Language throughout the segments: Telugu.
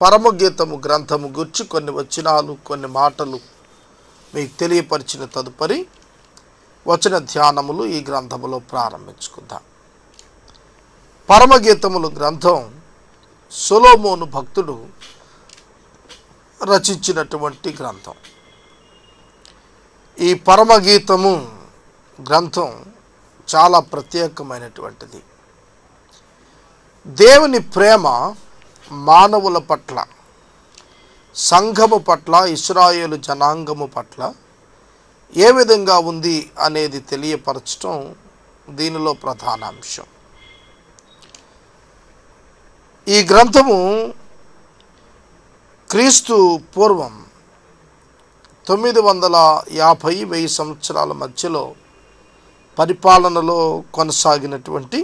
పరమగీతము గ్రంథము గురించి కొన్ని వచనాలు కొన్ని మాటలు మీకు తెలియపరిచిన తదుపరి వచన ధ్యానములు ఈ గ్రంథములో ప్రారంభించుకుందాం. పరమగీతములు గ్రంథం సొలొమోను భక్తుడు రచించినటువంటి గ్రంథం. ఈ పరమగీతము గ్రంథం చాలా ప్రత్యేకమైనటువంటిది. దేవుని ప్రేమ మానవుల పట్ల, సంఘము పట్ల, ఇశ్రాయేలు జనాంగము పట్ల ఏ విధంగా ఉంది అనేది తెలియపరచడం దీనిలో ప్రధాన అంశం. ఈ గ్రంథము క్రీస్తు పూర్వం 950-1000 సంవత్సరాల మధ్యలో పరిపాలనలో కొనసాగినటువంటి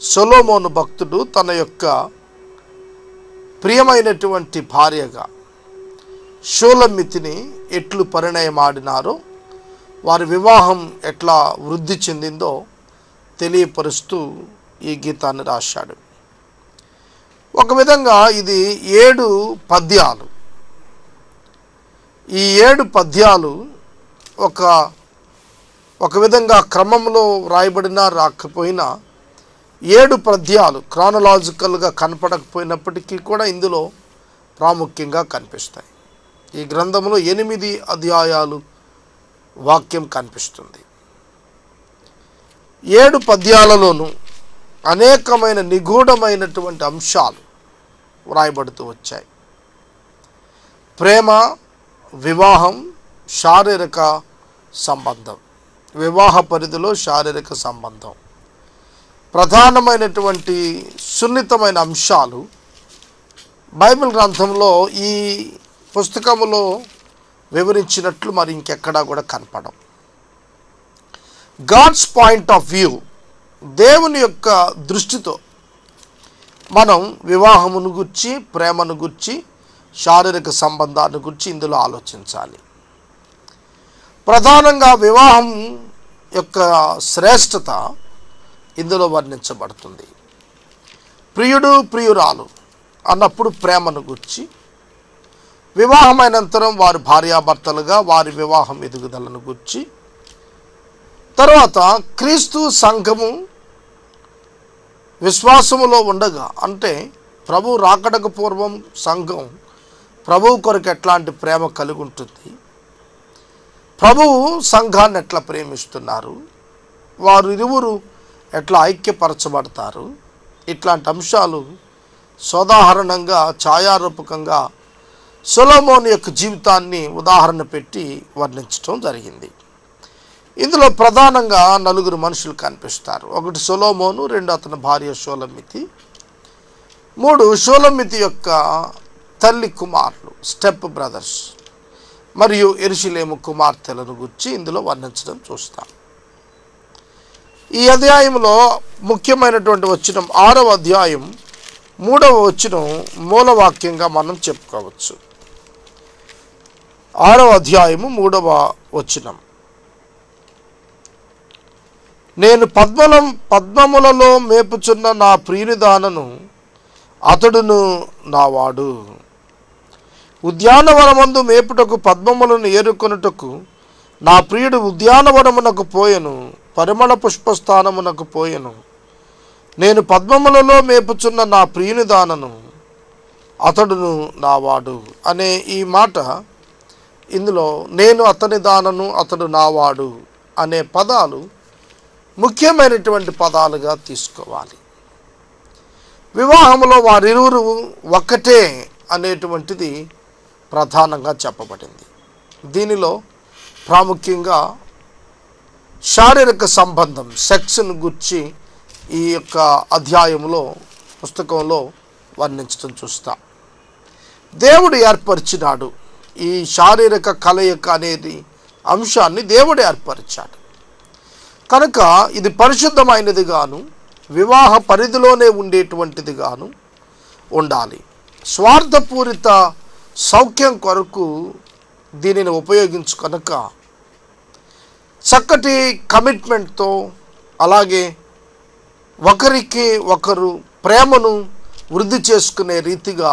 సొలొమోను భక్తుడు తన యొక్క ప్రియమైనటువంటి భార్యగా షూలమ్మితిని ఎట్లు పరిణయమాడినారో, వారి వివాహం ఎట్లా వృద్ధి చెందిందో తెలియపరుస్తూ ఈ గీతాన్ని రాశాడు. ఒక విధంగా ఇది 7 పద్యాలు. ఈ 7 పద్యాలు ఒక విధంగా క్రమంలో రాయబడినా రాకపోయినా 7 పద్యాలు క్రానలాజికల్గా కనపడకపోయినప్పటికీ కూడా ఇందులో ప్రాముఖ్యంగా కనిపిస్తాయి. ఈ గ్రంథంలో 8 అధ్యాయాలు వాక్యం కనిపిస్తుంది. 7 పద్యాలలోనూ అనేకమైన నిగూఢమైనటువంటి అంశాలు వ్రాయబడుతూ వచ్చాయి. ప్రేమ, వివాహం, శారీరక సంబంధం, వివాహ పరిధిలో శారీరక సంబంధం, ప్రధానమైనటువంటి సున్నితమైన అంశాలు బైబిల్ గ్రంథంలో ఈ పుస్తకములో వివరించినట్లు మరి ఇంకెక్కడా కూడా కనపడం. గాడ్స్ పాయింట్ ఆఫ్ వ్యూ, దేవుని యొక్క దృష్టితో మనం వివాహమును గురించి, ప్రేమను గురించి, శారీరక సంబంధాన్ని గురించి ఇందులో ఆలోచించాలి. ప్రధానంగా వివాహం యొక్క శ్రేష్టత ఇందులో వర్ణించబడుతుంది. ప్రియుడు, ప్రియురాలు అన్నప్పుడు ప్రేమను గురించి, వివాహమైనంతరం వారి భార్యాభర్తలుగా వారి వివాహం ఎదుగుదలను గురించి, తర్వాత క్రీస్తు సంఘము విశ్వాసములో ఉండగా, అంటే ప్రభు రాకడకు పూర్వం సంఘం ప్రభువు కొరకు ఎట్లాంటి ప్రేమ కలిగి ఉంటుంది, ప్రభువు సంఘాన్ని ఎట్లా ప్రేమిస్తున్నారు, వారు ఇరువురు ఎట్లా ఐక్యపరచబడతారు, ఇట్లాంటి అంశాలు సోదాహరణంగా, ఛాయారూపకంగా సొలొమోను యొక్క జీవితాన్ని ఉదాహరణ పెట్టి వర్ణించడం జరిగింది. ఇందులో ప్రధానంగా 4 మనుషులు కనిపిస్తారు. 1 సొలొమోను, 2 అతని భార్య షూలమ్మితి, 3 షూలమ్మితి యొక్క తల్లి కుమారులు, స్టెప్ బ్రదర్స్, మరియు యెరూషలేము కుమార్తెలను గురించి ఇందులో వర్ణించడం చూస్తాం. ఈ అధ్యాయంలో ముఖ్యమైనటువంటి వచనం 6వ అధ్యాయం 3వ వచనం మూలవాక్యంగా మనం చెప్పుకోవచ్చు. 6వ అధ్యాయము 3వ వచనం, నేను పద్మములలో మేపుచున్న నా ప్రియునిదానను, అతడును నావాడు. ఉద్యానవనమందు మేపుటకు పద్మములను ఏరుకొనుటకు నా ప్రియుడు ఉద్యానవనమునకు పోయెను, పరిమళ పుష్పస్థానమునకు పోయెను. నేను పద్మములలో మేపుచున్న నా ప్రియునిదానను, అతడును నావాడు అనే ఈ మాట ఇందులో నేను అతని దానను, అతడు నావాడు అనే పదాలు ముఖ్యమైనటువంటి పదాలుగా తీసుకోవాలి. వివాహంలో వారిరువురు ఒక్కటే అనేటువంటిది ప్రధానంగా చెప్పబడింది. దీనిలో ప్రాముఖ్యంగా శారీరక సంబంధం, సెక్స్ను గురించి ఈ యొక్క అధ్యాయంలో పుస్తకంలో వర్ణించడం చూస్తాం. దేవుడు ఏర్పరిచినాడు ఈ శారీరక కలయిక అనేది అంశాన్ని, దేవుడు ఏర్పరిచాడు కనుక ఇది పరిశుద్ధమైనది గాను, వివాహ పరిధిలోనే ఉండేటువంటిది గాను ఉండాలి. స్వార్థపూరిత సౌఖ్యం కొరకు దీనిని ఉపయోగించు కనుక చక్కటి కమిట్మెంట్తో, అలాగే ఒకరికి ఒకరు ప్రేమను వృద్ధి చేసుకునే రీతిగా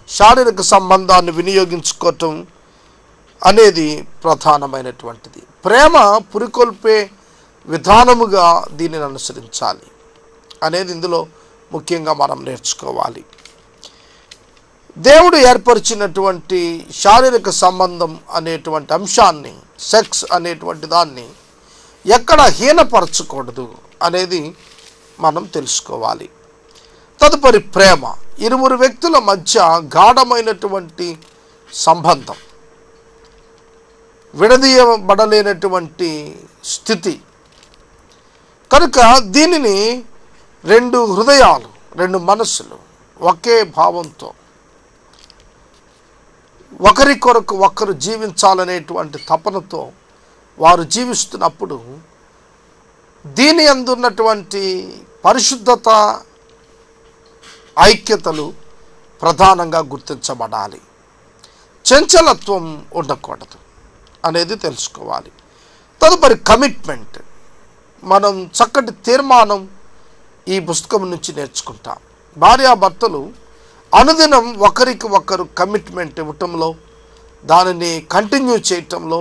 శారీరక సంబంధాన్ని వినియోగించుకోవటం అనేది ప్రధానమైనటువంటిది. ప్రేమ పురికొల్పే విధానముగా దీనిని అనుసరించాలి అనేది ఇందులో ముఖ్యంగా మనం నేర్చుకోవాలి. దేవుడు ఏర్పరిచినటువంటి శారీరక సంబంధం అనేటువంటి అంశాన్ని, సెక్స్ అనేటువంటి దాన్ని ఎక్కడ హీనపరచకూడదు అనేది మనం తెలుసుకోవాలి. తదుపరి ప్రేమ, ఇరువురు వ్యక్తుల మధ్య గాఢమైనటువంటి సంబంధం, విడదీయబడలేనటువంటి స్థితి కనుక దీనిని రెండు హృదయాలు, రెండు మనస్సులు ఒకే భావంతో ఒకరి కొరకు ఒకరు జీవించాలనేటువంటి తపనతో వారు జీవిస్తున్నప్పుడు దీని అందున్నటువంటి పరిశుద్ధత, ఐక్యతలు ప్రధానంగా గుర్తించబడాలి. చంచలత్వం ఉండకూడదు అనేది తెలుసుకోవాలి. తదుపరి కమిట్మెంట్, మనం చక్కటి తీర్మానం ఈ పుస్తకం నుంచి నేర్చుకుంటాం. భార్యాభర్తలు అనుదినం ఒకరికి ఒకరు కమిట్మెంట్ ఇవ్వటంలో, దానిని కంటిన్యూ చేయటంలో,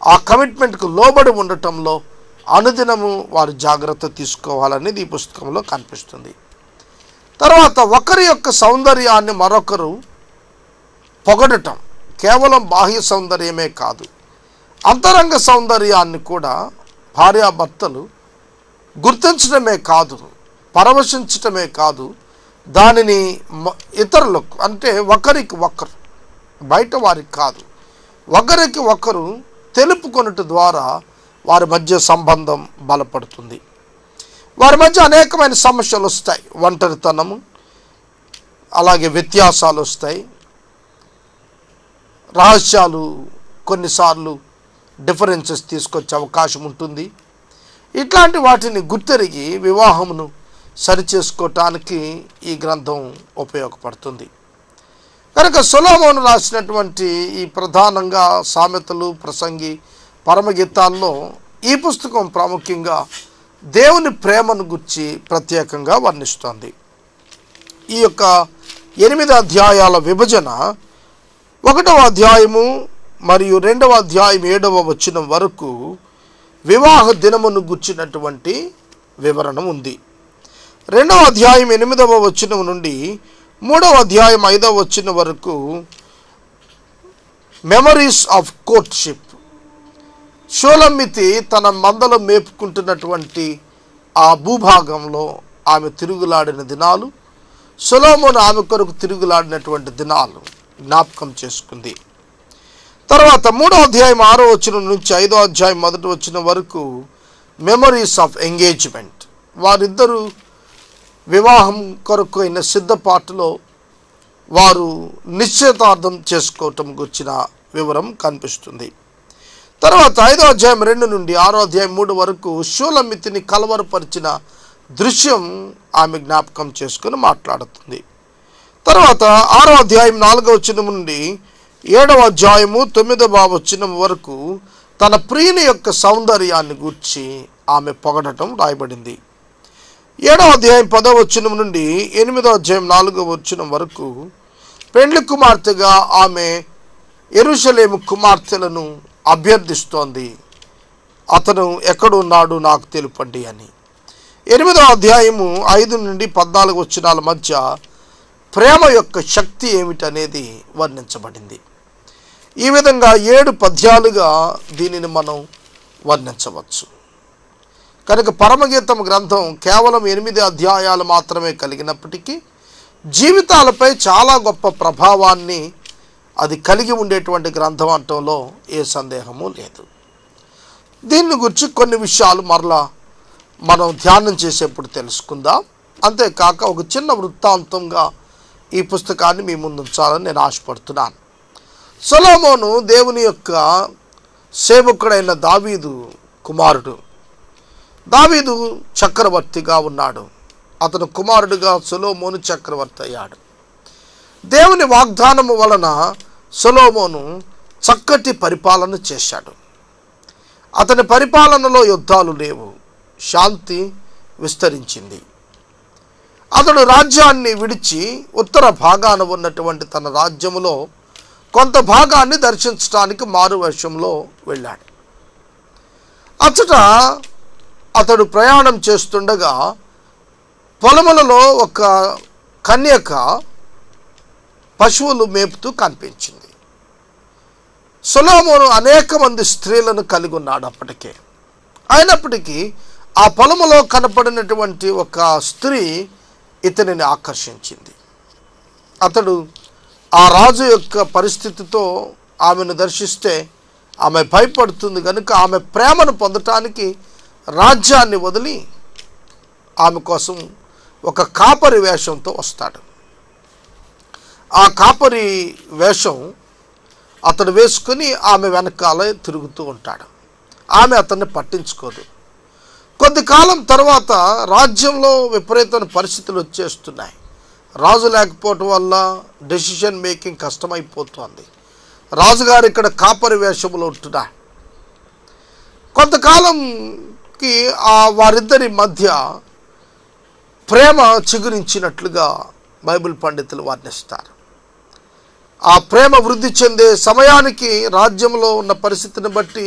ఆ కమిట్మెంట్కు లోబడి ఉండటంలో అనుదినము వారు జాగ్రత్త తీసుకోవాలనేది ఈ పుస్తకంలో కనిపిస్తుంది. తర్వాత ఒకరి యొక్క సౌందర్యాన్ని మరొకరు పొగడటం, కేవలం బాహ్య సౌందర్యమే కాదు, అంతరంగ సౌందర్యాన్ని కూడా భార్యాభర్తలు గుర్తించడమే కాదు, పరవశించటమే కాదు, దానిని ఇతరులకు అంటే ఒకరికి ఒకరు, బయట వారికి కాదు, ఒకరికి ఒకరు తెలుపుకొనుట ద్వారా వారి మధ్య సంబంధం బలపడుతుంది. వారి మధ్య అనేకమైన సమస్యలు వస్తాయి. ఒంటరితనము, అలాగే వ్యత్యాసాలు వస్తాయి, రహస్యాలు కొన్నిసార్లు డిఫరెన్సెస్ తీసుకొచ్చే అవకాశం ఉంటుంది. ఇట్లాంటి వాటిని గుర్తెరిగి వివాహమును సరిచేసుకోవటానికి ఈ గ్రంథం ఉపయోగపడుతుంది. కనుక సొలొమోను రాసినటువంటి ఈ ప్రధానంగా సామెతలు, ప్రసంగి, పరమగీతాల్లో ఈ పుస్తకం ప్రాముఖ్యంగా దేవుని ప్రేమను గురించి ప్రత్యేకంగా వర్ణిస్తోంది. ఈ యొక్క 8 అధ్యాయాల విభజన 1వ అధ్యాయము మరియు 2వ అధ్యాయం 7వ వచనం వరకు వివాహ దినమును గుర్చినటువంటి వివరణ ఉంది. 2వ అధ్యాయం 8వ వచనం నుండి 3వ అధ్యాయం 5వ వచనం వరకు మెమరీస్ ఆఫ్ కోర్ట్షిప్, షూలమ్మితి తన మందలో మేపుకుంటున్నటువంటి ఆ భూభాగంలో ఆమె తిరుగులాడిన దినాలు, సొలొమోను ఆమె కొరకు తిరుగులాడినటువంటి దినాలు జ్ఞాపకం చేసుకుంది. తర్వాత 3వ అధ్యాయం 6వ వచనం నుంచి 5వ అధ్యాయం 1వ వచనం వరకు మెమరీస్ ఆఫ్ ఎంగేజ్మెంట్, వారిద్దరూ వివాహం కొరకు అయిన సిద్ధపాటులో వారు నిశ్చయితార్థం చేసుకోవటం గురించిన వివరం కనిపిస్తుంది. తర్వాత 5వ అధ్యాయం 2 నుండి 6వ అధ్యాయం 3 వరకు షూలమ్మితిని కలవరపరిచిన దృశ్యం ఆమె జ్ఞాపకం చేసుకుని మాట్లాడుతుంది. తర్వాత 6వ అధ్యాయం 4వ వచనం నుండి 7వ అధ్యాయము 9వ వచనం వరకు తన ప్రియుని యొక్క సౌందర్యాన్ని గూర్చి ఆమె పొగడటం రాయబడింది. 7వ అధ్యాయం 10వ వచనం నుండి 8వ అధ్యాయం 4వ వచనం వరకు పెండ్లి కుమార్తెగా ఆమె యెరూషలేము కుమార్తెలను అభ్యర్థిస్తోంది, అతను ఎక్కడున్నాడు నాకు తెలుపండి అని. 8వ అధ్యాయము 5 నుండి 14 వచనాల మధ్య ప్రేమ యొక్క శక్తి ఏమిటనేది వర్ణించబడింది. ఈ విధంగా 7 పద్యాలుగా దీనిని మనం వర్ణించవచ్చు. కనుక పరమగీతం గ్రంథం కేవలం 8 అధ్యాయాలు మాత్రమే కలిగినప్పటికీ జీవితాలపై చాలా గొప్ప ప్రభావాన్ని అది కలిగి ఉండేటువంటి గ్రంథం అంటంలో ఏ సందేహము లేదు. దీని గురించి కొన్ని విషయాలు మరలా మనం ధ్యానం చేసేప్పుడు తెలుసుకుందాం. అంతేకాక ఒక చిన్న వృత్తాంతంగా ఈ పుస్తకాన్ని మీ ముందు ఉంచాలని నేను ఆశపడుతున్నాను. సొలొమోను దేవుని యొక్క సేవకుడైన దావీదు కుమారుడు. దావీదు చక్రవర్తిగా ఉన్నాడు, అతను కుమారుడుగా సొలొమోను చక్రవర్తి అయ్యాడు. దేవుని వాగ్దానము వలన సొలొమోను చక్కటి పరిపాలన చేశాడు. అతని పరిపాలనలో యుద్ధాలు లేవు, శాంతి విస్తరించింది. అతడు రాజ్యాన్ని విడిచి ఉత్తర భాగాన ఉన్నటువంటి తన రాజ్యములో కొంత భాగాన్ని దర్శించడానికి మారువేషంలో వెళ్ళాడు. అచ్చట అతడు ప్రయాణం చేస్తుండగా పొలములలో ఒక కన్యక పశువులు మేపుతూ కనిపించింది. సొలొమోను అనేక మంది స్త్రీలను కలిగి ఉన్నాడు అప్పటికే. అయినప్పటికీ ఆ పొలములో కనపడినటువంటి ఒక స్త్రీ ఇతనిని ఆకర్షించింది. అతడు ఆ రాజు యొక్క పరిస్థితితో ఆమెను దర్శిస్తే ఆమె భయపడుతుంది కనుక ఆమె ప్రేమను పొందటానికి రాజ్యాన్ని వదిలి ఆమె కోసం ఒక కాపరి వేషంతో వస్తాడు. ఆ కాపరి వేషం అతడు వేసుకుని ఆమె వెనకాలే తిరుగుతూ ఉంటాడు. ఆమె అతన్ని పట్టించుకోదు. కొద్ది కాలం తర్వాత రాజ్యంలో విపరీతమైన పరిస్థితులు వచ్చేస్తున్నాయి. రాజు లేకపోవటం వల్ల డెసిషన్ మేకింగ్ కష్టమైపోతుంది. రాజుగారు ఇక్కడ కాపరి వేషంలో ఉంటున్నారు. కొంతకాలంకి వారిద్దరి మధ్య ప్రేమ చిగురించినట్లుగా బైబిల్ పండితులు వర్ణిస్తారు. ఆ ప్రేమ వృద్ధి చెందే సమయానికి రాజ్యంలో ఉన్న పరిస్థితిని బట్టి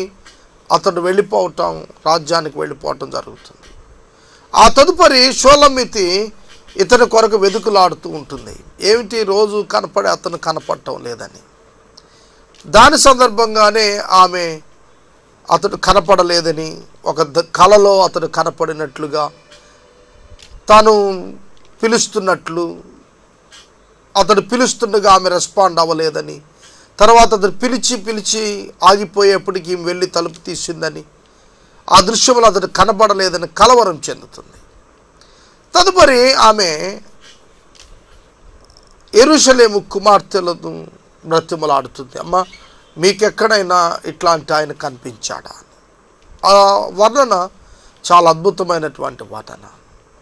అతడు రాజ్యానికి వెళ్ళిపోవటం జరుగుతుంది. ఆ తదుపరి షూలమ్మితి ఇతని కొరకు వెతుకులాడుతూ ఉంటుంది. ఏమిటి, రోజు కనపడే అతను కనపడటం లేదని. దాని సందర్భంగానే ఆమె అతడు కనపడలేదని, ఒక కలలో అతడు కనపడినట్లుగా, తాను పిలుస్తున్నట్లు, అతడు పిలుస్తుండగా ఆమె రెస్పాండ్ అవ్వలేదని, తర్వాత అతడు పిలిచి ఆగిపోయేప్పటికి ఈమె వెళ్ళి తలుపు తీసిందని, ఆ దృశ్యంలో అతడు కనపడలేదని కలవరం చెందుతుంది. తదుపరి ఆమె యెరూషలేము కుమార్తెలను బ్రతిమలాడుతుంది. అమ్మ, మీకెక్కడైనా ఇట్లాంటి ఆయన కనిపించాడా అని. ఆ వర్ణన చాలా అద్భుతమైనటువంటి వర్ణన.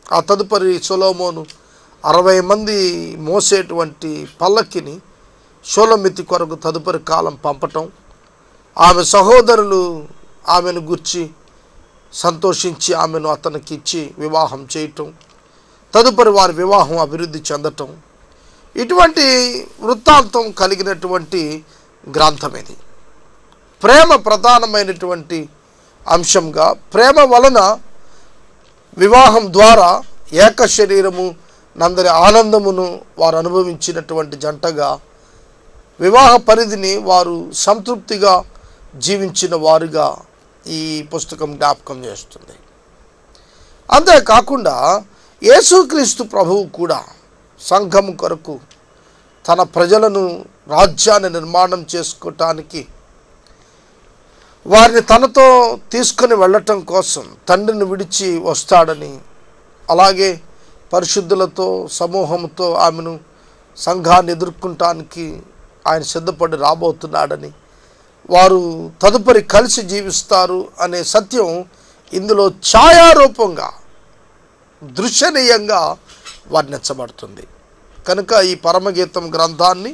ఆ తదుపరి సొలొమోను 60 మంది మోసేటువంటి పల్లకిని షూలమ్మితి కొరకు తదుపరి కాలం పంపటం, ఆమె సహోదరులు ఆమెను గుర్చి సంతోషించి ఆమెను అతనికి ఇచ్చి వివాహం చేయటం, తదుపరి వారి వివాహం అభివృద్ధి చెందటం, ఇటువంటి వృత్తాంతం కలిగినటువంటి గ్రంథం ఇది. ప్రేమ ప్రధానమైనటువంటి అంశంగా, ప్రేమ వలన వివాహం ద్వారా ఏక శరీరము నందరి ఆనందమును వారు అనుభవించినటువంటి జంటగా, వివాహ పరిధిని వారు సంతృప్తిగా జీవించిన వారుగా ఈ పుస్తకం జ్ఞాపకం చేస్తుంది. అంతేకాకుండా యేసుక్రీస్తు ప్రభువు కూడా సంఘం కొరకు తన ప్రజలను రాజ్యాన్ని నిర్మాణం చేసుకోవటానికి, వారిని తనతో తీసుకొని వెళ్ళటం కోసం తండ్రిని విడిచి వస్తాడని, అలాగే పరిశుద్ధులతో సమూహంతో ఆమెను సంఘాన్ని ఎదుర్కొనటానికి ఆయన సిద్ధపడి రాబోతున్నాడని, వారు తదుపరి కలిసి జీవిస్తారు అనే సత్యం ఇందులో ఛాయారూపంగా దృశ్యనీయంగా వర్ణించబడుతుంది. కనుక ఈ పరమగీతం గ్రంథాన్ని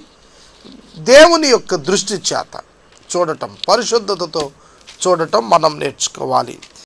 దేవుని యొక్క దృష్టి చేత చూడటం, పరిశుద్ధతతో చూడటం మనం నేర్చుకోవాలి.